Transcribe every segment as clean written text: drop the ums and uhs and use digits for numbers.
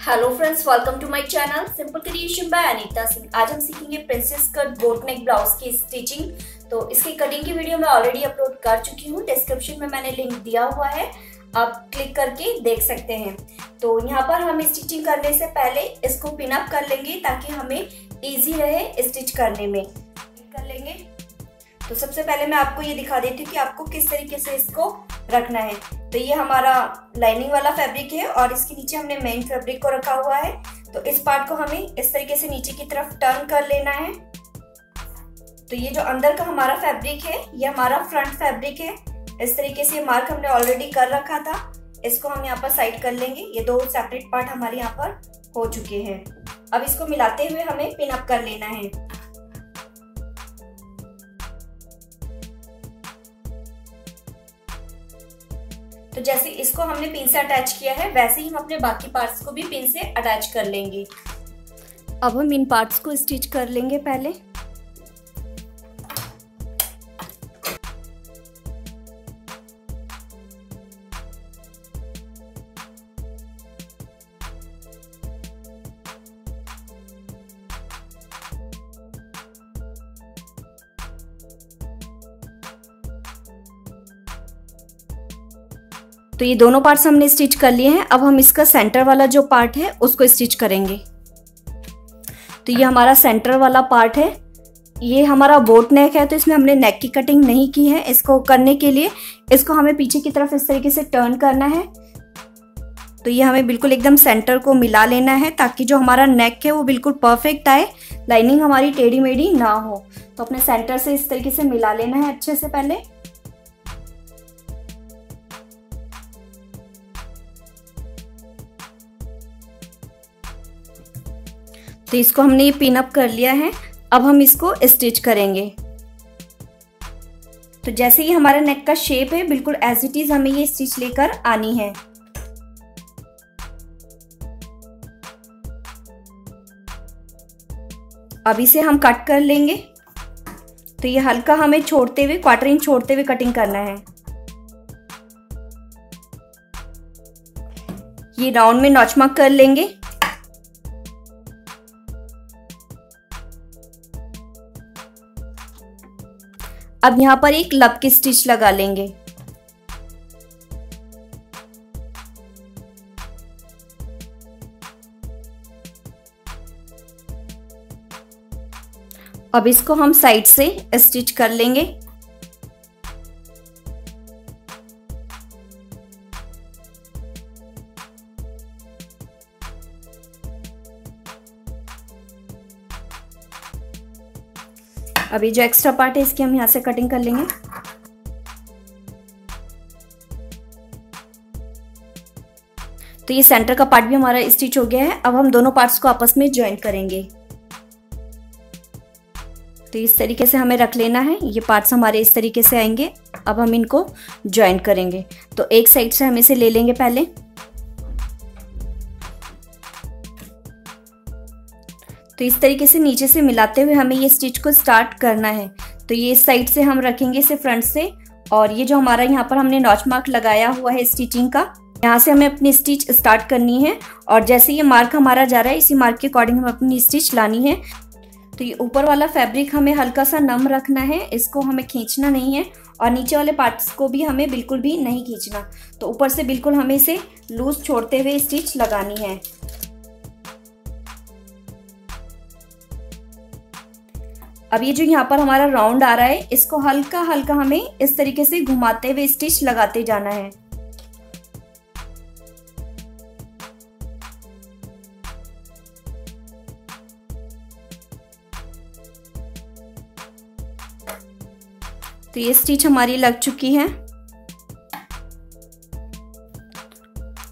Hello friends, welcome to my channel simple creation by Anita Singh. आज हम सीखेंगे princess cut boat neck blouse की stitching. तो इसकी कटिंग की वीडियो मैं ऑलरेडी अपलोड कर चुकी हूँ, डिस्क्रिप्शन में मैंने लिंक दिया हुआ है, आप क्लिक करके देख सकते हैं। तो यहाँ पर हम स्टिचिंग करने से पहले इसको पिन अप कर लेंगे ताकि हमें इजी रहे स्टिच करने में। कर लेंगे तो सबसे पहले मैं आपको ये दिखा देती हूँ कि आपको किस तरीके से इसको रखना है। तो ये हमारा लाइनिंग वाला फैब्रिक है और इसके नीचे हमने मेन फैब्रिक को रखा हुआ है। तो इस पार्ट को हमें इस तरीके से नीचे की तरफ टर्न कर लेना है। तो ये जो अंदर का हमारा फैब्रिक है ये हमारा फ्रंट फैब्रिक है। इस तरीके से मार्क हमने ऑलरेडी कर रखा था, इसको हम यहाँ पर साइड कर लेंगे। ये दो सेपरेट पार्ट हमारे यहाँ पर हो चुके हैं। अब इसको मिलाते हुए हमें पिन अप कर लेना है। तो जैसे इसको हमने पिन से अटैच किया है वैसे ही हम अपने बाकी पार्ट्स को भी पिन से अटैच कर लेंगे। अब हम इन पार्ट्स को स्टिच कर लेंगे पहले। तो ये दोनों पार्ट्स हमने स्टिच कर लिए हैं। अब हम इसका सेंटर वाला जो पार्ट है उसको स्टिच करेंगे। तो ये हमारा सेंटर वाला पार्ट है, ये हमारा बोट नेक है। तो इसमें हमने नेक की कटिंग नहीं की है। इसको करने के लिए इसको हमें पीछे की तरफ इस तरीके से टर्न करना है। तो ये हमें बिल्कुल एकदम सेंटर को मिला लेना है ताकि जो हमारा नेक है वो बिल्कुल परफेक्ट आए, लाइनिंग हमारी टेढ़ी मेढ़ी ना हो। तो अपने सेंटर से इस तरीके से मिला लेना है अच्छे से पहले। तो इसको हमने ये पिन अप कर लिया है। अब हम इसको स्टिच करेंगे। तो जैसे ही हमारा नेक का शेप है बिल्कुल एज इट इज हमें ये स्टिच लेकर आनी है। अब इसे हम कट कर लेंगे। तो ये हल्का हमें छोड़ते हुए, क्वार्टर इंच छोड़ते हुए कटिंग करना है। ये राउंड में नॉच मार्क कर लेंगे। अब यहाँ पर एक लब की स्टिच लगा लेंगे। अब इसको हम साइड से स्टिच कर लेंगे। अभी जो एक्स्ट्रा पार्ट है इसकी हम यहाँ से कटिंग कर लेंगे। तो ये सेंटर का पार्ट भी हमारा स्टिच हो गया है। अब हम दोनों पार्ट्स को आपस में ज्वाइन करेंगे। तो इस तरीके से हमें रख लेना है। ये पार्ट्स हमारे इस तरीके से आएंगे। अब हम इनको ज्वाइन करेंगे। तो एक साइड से हम इसे ले लेंगे पहले। तो इस तरीके से नीचे से मिलाते हुए हमें ये स्टिच को स्टार्ट करना है। तो ये इस साइड से हम रखेंगे इसे फ्रंट से, और ये जो हमारा यहाँ पर हमने नॉच मार्क लगाया हुआ है स्टिचिंग का, यहाँ से हमें अपनी स्टिच स्टार्ट करनी है। और जैसे ये मार्क हमारा जा रहा है इसी मार्क के अकॉर्डिंग हम अपनी स्टिच लानी है। तो ये ऊपर वाला फैब्रिक हमें हल्का सा नम रखना है, इसको हमें खींचना नहीं है। और नीचे वाले पार्ट्स को भी हमें बिल्कुल भी नहीं खींचना। तो ऊपर से बिल्कुल हमें इसे लूज छोड़ते हुए स्टिच लगानी है। अब ये जो यहाँ पर हमारा राउंड आ रहा है इसको हल्का हल्का हमें इस तरीके से घुमाते हुए स्टिच लगाते जाना है। तो ये स्टिच हमारी लग चुकी है।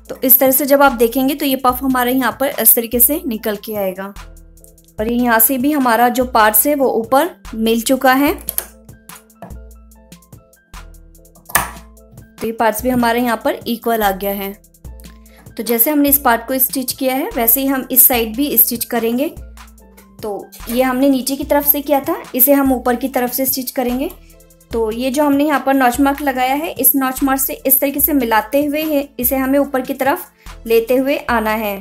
तो इस तरह से जब आप देखेंगे तो ये पफ हमारे यहाँ पर इस तरीके से निकल के आएगा। और यहाँ से भी हमारा जो पार्ट्स है वो ऊपर मिल चुका है। तो ये पार्ट्स भी हमारे यहाँ पर इक्वल आ गया है। तो जैसे हमने इस पार्ट को स्टिच किया है वैसे ही हम इस साइड भी स्टिच करेंगे। तो ये हमने नीचे की तरफ से किया था, इसे हम ऊपर की तरफ से स्टिच करेंगे। तो ये जो हमने यहाँ पर नॉच मार्क लगाया है, इस नॉच मार्क से इस तरीके से मिलाते हुए इसे हमें ऊपर की तरफ लेते हुए आना है।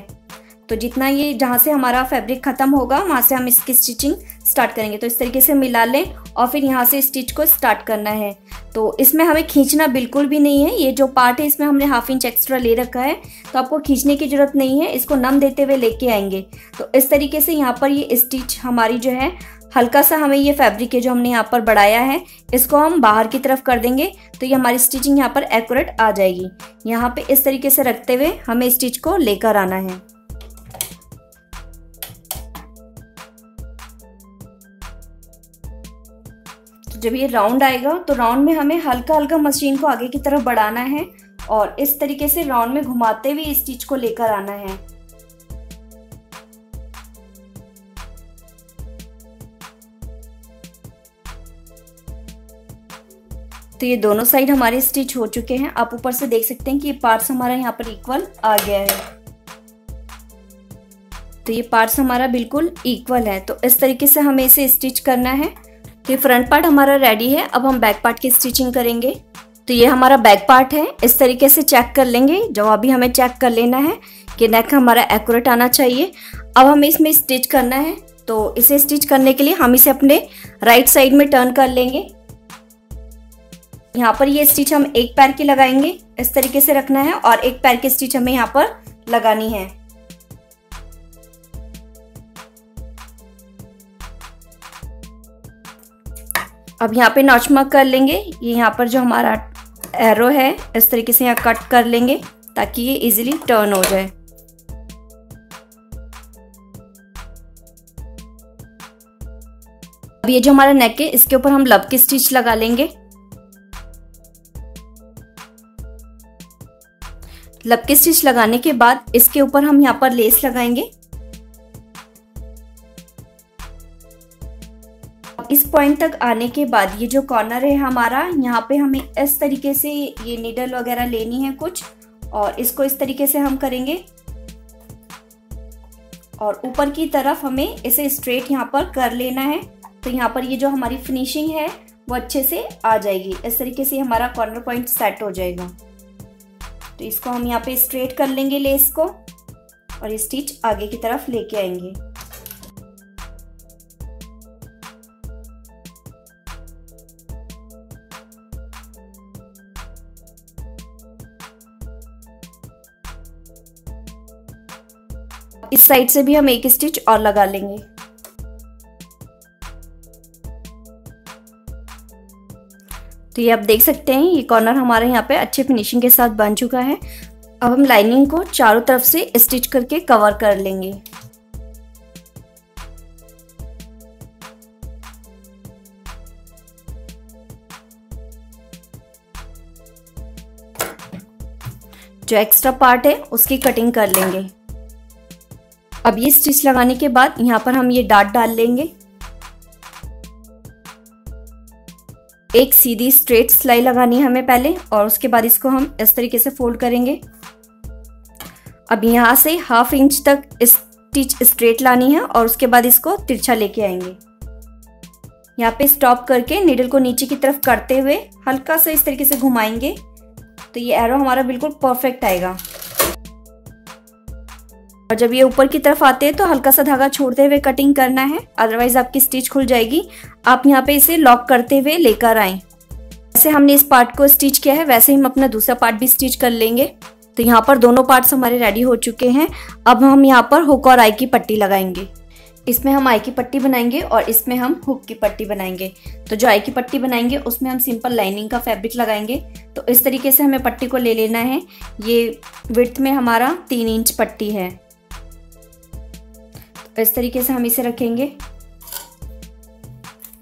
तो जितना ये जहाँ से हमारा फैब्रिक खत्म होगा वहाँ से हम इसकी स्टिचिंग स्टार्ट करेंगे। तो इस तरीके से मिला लें और फिर यहाँ से स्टिच को स्टार्ट करना है। तो इसमें हमें खींचना बिल्कुल भी नहीं है। ये जो पार्ट है इसमें हमने हाफ इंच एक्स्ट्रा ले रखा है, तो आपको खींचने की जरूरत नहीं है, इसको नम देते हुए लेके आएंगे। तो इस तरीके से यहाँ पर ये स्टिच हमारी जो है, हल्का सा हमें ये फैब्रिक है जो हमने यहाँ पर बढ़ाया है, इसको हम बाहर की तरफ कर देंगे, तो ये हमारी स्टिचिंग यहाँ पर एक्यूरेट आ जाएगी। यहाँ पे इस तरीके से रखते हुए हमें स्टिच को लेकर आना है। तो जब ये राउंड आएगा तो राउंड में हमें हल्का हल्का मशीन को आगे की तरफ बढ़ाना है और इस तरीके से राउंड में घुमाते हुए स्टिच को लेकर आना है। तो ये दोनों साइड हमारे स्टिच हो चुके हैं। आप ऊपर से देख सकते हैं कि ये पार्ट्स हमारा यहाँ पर इक्वल आ गया है। तो ये पार्ट्स हमारा बिल्कुल इक्वल है। तो इस तरीके से हमें इसे स्टिच करना है। तो ये फ्रंट पार्ट हमारा रेडी है। अब हम बैक पार्ट की स्टिचिंग करेंगे। तो ये हमारा बैक पार्ट है। इस तरीके से चेक कर लेंगे। जो अभी हमें चेक कर लेना है कि नेक हमारा एक्यूरेट आना चाहिए। अब हमें इसमें स्टिच करना है। तो इसे स्टिच करने के लिए हम इसे अपने राइट साइड में टर्न कर लेंगे। यहाँ पर ये स्टिच हम एक पैर की लगाएंगे, इस तरीके से रखना है और एक पैर की स्टिच हमें यहाँ पर लगानी है। अब यहाँ पे नॉच मार्क कर लेंगे। ये यहाँ पर जो हमारा एरो है इस तरीके से यहाँ कट कर लेंगे ताकि ये इजीली टर्न हो जाए। अब ये जो हमारा नेक है इसके ऊपर हम लब की स्टिच लगा लेंगे। लब की स्टिच लगाने के बाद इसके ऊपर हम यहाँ पर लेस लगाएंगे। इस पॉइंट तक आने के बाद ये जो कॉर्नर है हमारा, यहाँ पे हमें इस तरीके से ये नीडल वगैरह लेनी है कुछ, और इसको इस तरीके से हम करेंगे और ऊपर की तरफ हमें इसे स्ट्रेट यहाँ पर कर लेना है। तो यहाँ पर ये जो हमारी फिनिशिंग है वो अच्छे से आ जाएगी। इस तरीके से हमारा कॉर्नर पॉइंट सेट हो जाएगा। तो इसको हम यहाँ पे स्ट्रेट कर लेंगे लेस को और ये स्टिच आगे की तरफ लेके आएंगे। इस साइड से भी हम एक स्टिच और लगा लेंगे। तो ये आप देख सकते हैं ये कॉर्नर हमारे यहाँ पे अच्छे फिनिशिंग के साथ बन चुका है। अब हम लाइनिंग को चारों तरफ से स्टिच करके कवर कर लेंगे। जो एक्स्ट्रा पार्ट है उसकी कटिंग कर लेंगे। अब ये स्टिच लगाने के बाद यहाँ पर हम ये डाट डाल लेंगे। एक सीधी स्ट्रेट सिलाई लगानी है हमें पहले और उसके बाद इसको हम इस तरीके से फोल्ड करेंगे। अब यहाँ से हाफ इंच तक स्टिच स्ट्रेट लानी है और उसके बाद इसको तिरछा लेके आएंगे। यहाँ पे स्टॉप करके नीडल को नीचे की तरफ करते हुए हल्का सा इस तरीके से घुमाएंगे तो ये एरो हमारा बिल्कुल परफेक्ट आएगा। और जब ये ऊपर की तरफ आते हैं तो हल्का सा धागा छोड़ते हुए कटिंग करना है, अदरवाइज आपकी स्टिच खुल जाएगी। आप यहाँ पे इसे लॉक करते हुए लेकर आएं। जैसे हमने इस पार्ट को स्टिच किया है वैसे ही हम अपना दूसरा पार्ट भी स्टिच कर लेंगे। तो यहाँ पर दोनों पार्ट्स हमारे रेडी हो चुके हैं। अब हम यहाँ पर हुक और आई की पट्टी लगाएंगे। इसमें हम आई की पट्टी बनाएंगे और इसमें हम हुक की पट्टी बनाएंगे। तो जो आई की पट्टी बनाएंगे उसमें हम सिंपल लाइनिंग का फैब्रिक लगाएंगे। तो इस तरीके से हमें पट्टी को ले लेना है। ये विड्थ में हमारा 3 इंच पट्टी है। इस तरीके से हम इसे रखेंगे।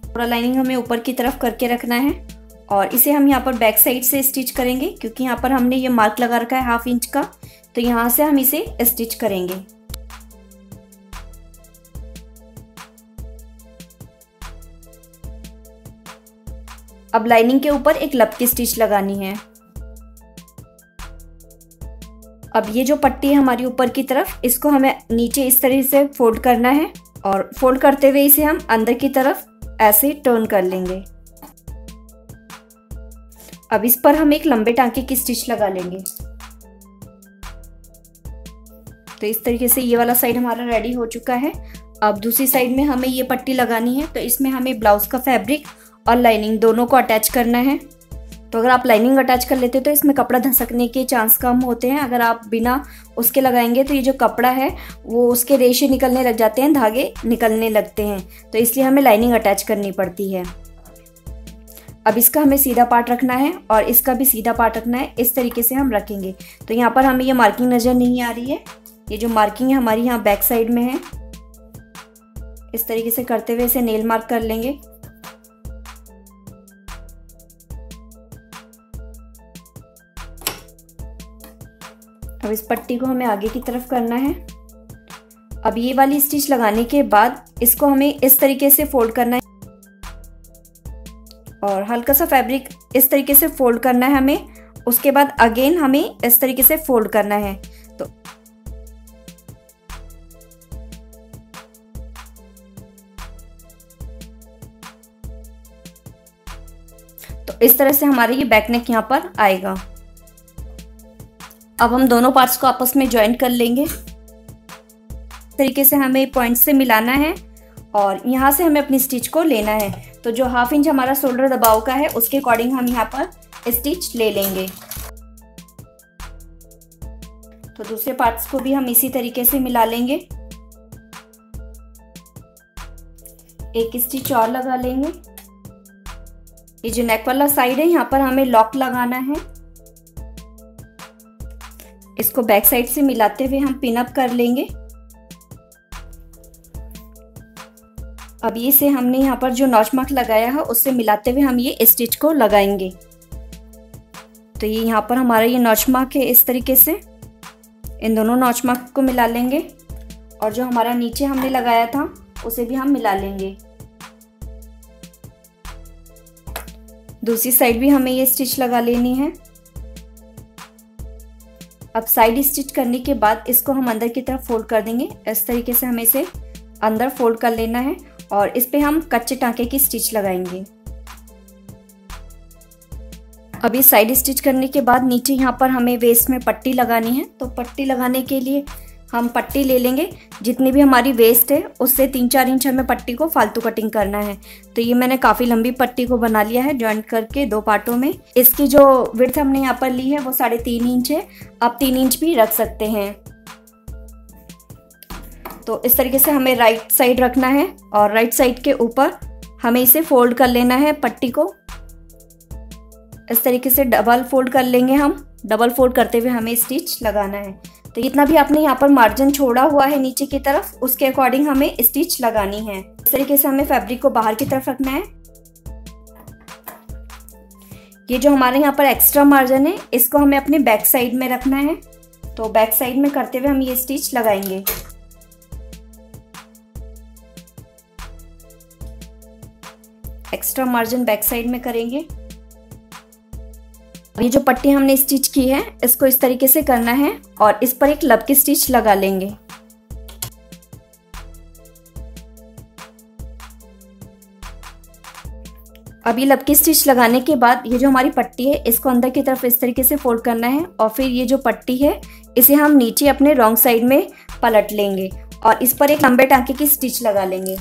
पूरा लाइनिंग हमें ऊपर की तरफ करके रखना है और इसे हम यहाँ पर बैक साइड से स्टिच करेंगे क्योंकि यहाँ पर हमने ये मार्क लगा रखा है हाफ इंच का। तो यहाँ से हम इसे स्टिच करेंगे। अब लाइनिंग के ऊपर एक लब की स्टिच लगानी है। अब ये जो पट्टी है हमारी ऊपर की तरफ, इसको हमें नीचे इस तरह से फोल्ड करना है और फोल्ड करते हुए इसे हम अंदर की तरफ ऐसे टर्न कर लेंगे। अब इस पर हम एक लंबे टांके की स्टिच लगा लेंगे। तो इस तरीके से ये वाला साइड हमारा रेडी हो चुका है। अब दूसरी साइड में हमें ये पट्टी लगानी है। तो इसमें हमें ब्लाउज का फैब्रिक और लाइनिंग दोनों को अटैच करना है। तो अगर आप लाइनिंग अटैच कर लेते तो इसमें कपड़ा धसकने के चांस कम होते हैं। अगर आप बिना उसके लगाएंगे तो ये जो कपड़ा है वो उसके रेशे निकलने लग जाते हैं, धागे निकलने लगते हैं। तो इसलिए हमें लाइनिंग अटैच करनी पड़ती है। अब इसका हमें सीधा पार्ट रखना है और इसका भी सीधा पार्ट रखना है। इस तरीके से हम रखेंगे। तो यहाँ पर हमें ये मार्किंग नज़र नहीं आ रही है। ये जो मार्किंग है हमारी यहाँ बैक साइड में है। इस तरीके से करते हुए इसे नेल मार्क कर लेंगे। अब इस पट्टी को हमें आगे की तरफ करना है। अब ये वाली स्टिच लगाने के बाद इसको हमें इस तरीके से फोल्ड करना है और हल्का सा फैब्रिक इस तरीके से फोल्ड करना है हमें। उसके बाद अगेन हमें इस तरीके से फोल्ड करना है। तो इस तरह से हमारा ये बैक नेक यहाँ पर आएगा। अब हम दोनों पार्ट्स को आपस में ज्वाइन कर लेंगे। इस तरीके से हमें पॉइंट से मिलाना है और यहाँ से हमें अपनी स्टिच को लेना है। तो जो 1/2 इंच हमारा शोल्डर दबाव का है उसके अकॉर्डिंग हम यहाँ पर स्टिच ले लेंगे। तो दूसरे पार्ट्स को भी हम इसी तरीके से मिला लेंगे। एक स्टिच और लगा लेंगे। ये जो नेक वाला साइड है यहाँ पर हमें लॉक लगाना है। इसको बैक साइड से मिलाते हुए हम पिन अप कर लेंगे। अब ये से हमने यहाँ पर जो नॉच मार्क लगाया है उससे मिलाते हुए हम ये स्टिच को लगाएंगे। तो ये यहाँ पर हमारा ये नॉच मार्क है। इस तरीके से इन दोनों नॉच मार्क को मिला लेंगे और जो हमारा नीचे हमने लगाया था उसे भी हम मिला लेंगे। दूसरी साइड भी हमें ये स्टिच लगा लेनी है। अब साइड स्टिच करने के बाद इसको हम अंदर की तरफ फोल्ड कर देंगे। इस तरीके से हमें इसे अंदर फोल्ड कर लेना है और इस पे हम कच्चे टांके की स्टिच लगाएंगे। अभी साइड स्टिच करने के बाद नीचे यहाँ पर हमें वेस्ट में पट्टी लगानी है। तो पट्टी लगाने के लिए हम पट्टी ले लेंगे। जितनी भी हमारी वेस्ट है उससे 3-4 इंच हमें पट्टी को फालतू कटिंग करना है। तो ये मैंने काफ़ी लंबी पट्टी को बना लिया है जॉइंट करके 2 पार्टों में। इसकी जो विड्थ हमने यहाँ पर ली है वो 3.5 इंच है। आप 3 इंच भी रख सकते हैं। तो इस तरीके से हमें राइट साइड रखना है और राइट साइड के ऊपर हमें इसे फोल्ड कर लेना है पट्टी को। इस तरीके से डबल फोल्ड कर लेंगे हम। डबल फोल्ड करते हुए हमें स्टिच लगाना है। तो जितना भी आपने यहाँ पर मार्जिन छोड़ा हुआ है नीचे की तरफ उसके अकॉर्डिंग हमें स्टिच लगानी है। इस तरीके से हमें फैब्रिक को बाहर की तरफ रखना है। ये जो हमारे यहाँ पर एक्स्ट्रा मार्जिन है इसको हमें अपने बैक साइड में रखना है। तो बैक साइड में करते हुए हम ये स्टिच लगाएंगे। एक्स्ट्रा मार्जिन बैक साइड में करेंगे। ये जो पट्टी हमने स्टिच की है इसको इस तरीके से करना है और इस पर एक लब की स्टिच लगा लेंगे। अब ये लब की स्टिच लगाने के बाद ये जो हमारी पट्टी है इसको अंदर की तरफ इस तरीके से फोल्ड करना है और फिर ये जो पट्टी है इसे हम नीचे अपने रॉन्ग साइड में पलट लेंगे और इस पर एक लंबे टांके की स्टिच लगा लेंगे।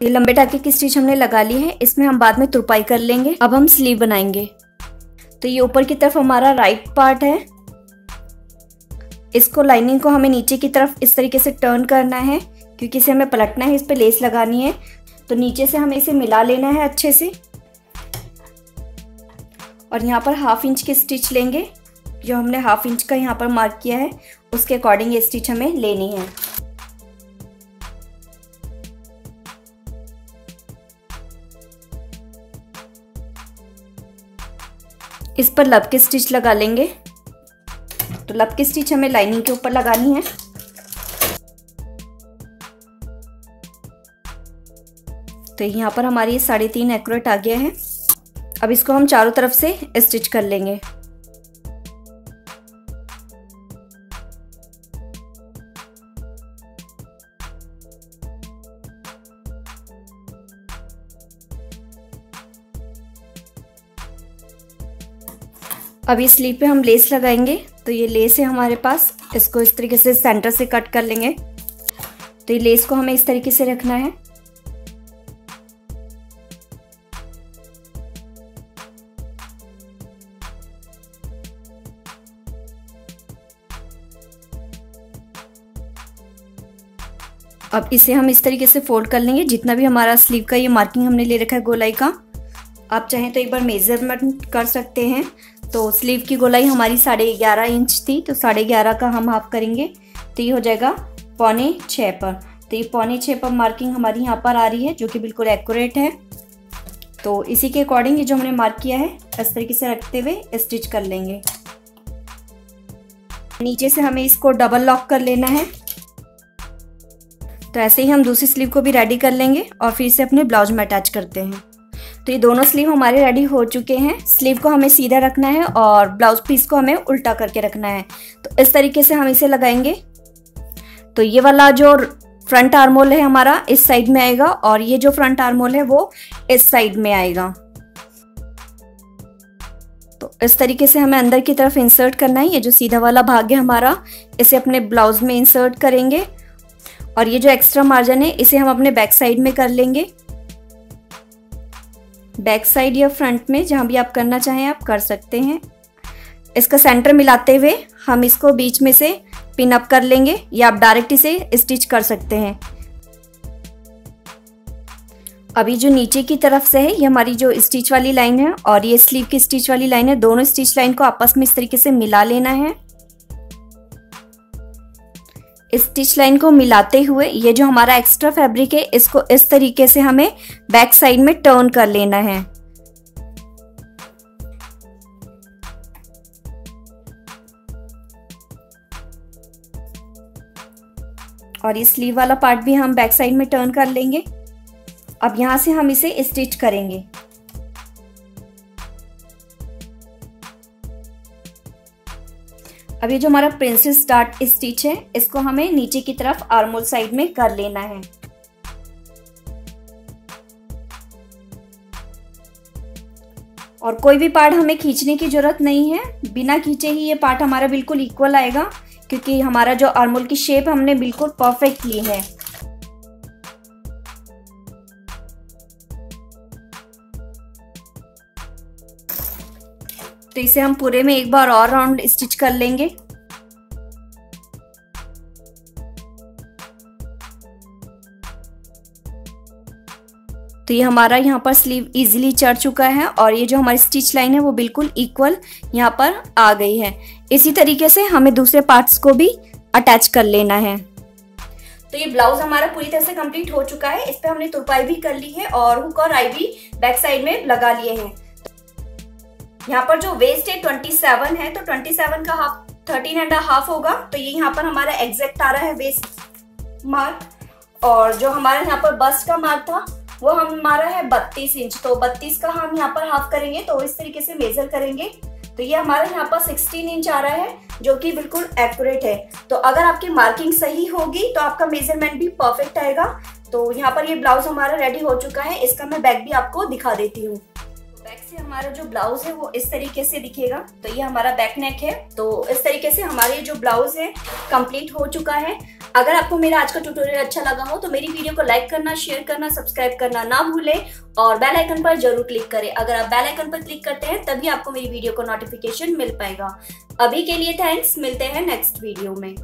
ये लंबे टाके की स्टिच हमने लगा ली है। इसमें हम बाद में तुरपाई कर लेंगे। अब हम स्लीव बनाएंगे। तो ये ऊपर की तरफ हमारा राइट पार्ट है। इसको लाइनिंग को हमें नीचे की तरफ इस तरीके से टर्न करना है क्योंकि इसे हमें पलटना है। इस पे लेस लगानी है। तो नीचे से हमें इसे मिला लेना है अच्छे से और यहाँ पर 1/2 इंच की स्टिच लेंगे। जो हमने 1/2 इंच का यहाँ पर मार्क किया है उसके अकॉर्डिंग ये स्टिच हमें लेनी है। इस पर लब की स्टिच लगा लेंगे। तो लब की स्टिच हमें लाइनिंग के ऊपर लगानी है। तो यहाँ पर हमारी 3.5 एक्यूरेट आ गया है। अब इसको हम चारों तरफ से स्टिच कर लेंगे। अब इस स्लीव पे हम लेस लगाएंगे। तो ये लेस है हमारे पास, इसको इस तरीके से सेंटर से कट कर लेंगे। तो ये लेस को हमें इस तरीके से रखना है। अब इसे हम इस तरीके से फोल्ड कर लेंगे। जितना भी हमारा स्लीव का ये मार्किंग हमने ले रखा है गोलाई का, आप चाहें तो एक बार मेजरमेंट कर सकते हैं। तो स्लीव की गोलाई हमारी 11.5 इंच थी, तो 11.5 का हम हाफ करेंगे, तो ये हो जाएगा 6.25 पर। तो ये 6.25 पर मार्किंग हमारी यहाँ पर आ रही है, जो कि बिल्कुल एक्यूरेट है। तो इसी के अकॉर्डिंग ये जो हमने मार्क किया है इस तरीके से रखते हुए स्टिच कर लेंगे। नीचे से हमें इसको डबल लॉक कर लेना है। तो ऐसे ही हम दूसरी स्लीव को भी रेडी कर लेंगे और फिर इसे अपने ब्लाउज में अटैच करते हैं। तो ये दोनों स्लीव हमारे रेडी हो चुके हैं। स्लीव को हमें सीधा रखना है और ब्लाउज पीस को हमें उल्टा करके रखना है। तो इस तरीके से हम इसे लगाएंगे। तो ये वाला जो फ्रंट आर्मोल है हमारा इस साइड में आएगा और ये जो फ्रंट आर्मोल है वो इस साइड में आएगा। तो इस तरीके से हमें अंदर की तरफ इंसर्ट करना है। ये जो सीधा वाला भाग है हमारा, इसे अपने ब्लाउज में इंसर्ट करेंगे और ये जो एक्स्ट्रा मार्जिन है इसे हम अपने बैक साइड में कर लेंगे। बैक साइड या फ्रंट में जहां भी आप करना चाहें आप कर सकते हैं। इसका सेंटर मिलाते हुए हम इसको बीच में से पिन अप कर लेंगे या आप डायरेक्ट इसे स्टिच कर सकते हैं। अभी जो नीचे की तरफ से है ये हमारी जो स्टिच वाली लाइन है और ये स्लीव की स्टिच वाली लाइन है, दोनों स्टिच लाइन को आपस में इस तरीके से मिला लेना है। इस स्टिच लाइन को मिलाते हुए ये जो हमारा एक्स्ट्रा फैब्रिक है इसको इस तरीके से हमें बैक साइड में टर्न कर लेना है। और ये स्लीव वाला पार्ट भी हम बैक साइड में टर्न कर लेंगे। अब यहां से हम इसे स्टिच करेंगे। अब ये जो हमारा प्रिंसेस डार्ट स्टिच है इसको हमें नीचे की तरफ आर्मोल साइड में कर लेना है। और कोई भी पार्ट हमें खींचने की जरूरत नहीं है, बिना खींचे ही ये पार्ट हमारा बिल्कुल इक्वल आएगा, क्योंकि हमारा जो आर्मोल की शेप हमने बिल्कुल परफेक्ट ली है। तो इसे हम पूरे में एक बार और राउंड स्टिच कर लेंगे। तो ये हमारा यहाँ पर स्लीव इजीली चढ़ चुका है और ये जो हमारी स्टिच लाइन है वो बिल्कुल इक्वल यहाँ पर आ गई है। इसी तरीके से हमें दूसरे पार्ट्स को भी अटैच कर लेना है। तो ये ब्लाउज हमारा पूरी तरह से कंप्लीट हो चुका है। इस पे हमने तुरपाई भी कर ली है और हुक और आई भी बैक साइड में लगा लिए हैं। यहाँ पर जो वेस्ट है 27 है, तो 27 का हाफ 13.5 होगा। तो ये यहाँ पर हमारा एग्जैक्ट आ रहा है वेस्ट मार्क। और जो हमारा यहाँ पर बस्ट का मार्क था वो हमारा है 32 इंच। तो 32 का हम यहाँ पर हाफ करेंगे, तो इस तरीके से मेजर करेंगे। तो ये हमारा यहाँ पर 16 इंच आ रहा है, जो कि बिल्कुल एक्यूरेट है। तो अगर आपकी मार्किंग सही होगी तो आपका मेजरमेंट भी परफेक्ट आएगा। तो यहाँ पर ये ब्लाउज हमारा रेडी हो चुका है। इसका मैं बैक भी आपको दिखा देती हूँ। बैक से हमारा जो ब्लाउज है वो इस तरीके से दिखेगा। तो ये हमारा बैक नेक है। तो इस तरीके से हमारे जो ब्लाउज है कंप्लीट हो चुका है। अगर आपको मेरा आज का ट्यूटोरियल अच्छा लगा हो तो मेरी वीडियो को लाइक करना, शेयर करना, सब्सक्राइब करना ना भूलें और बेल आइकन पर जरूर क्लिक करें। अगर आप बेल आइकन पर क्लिक करते हैं तभी आपको मेरी वीडियो को नोटिफिकेशन मिल पाएगा। अभी के लिए थैंक्स, मिलते हैं नेक्स्ट वीडियो में।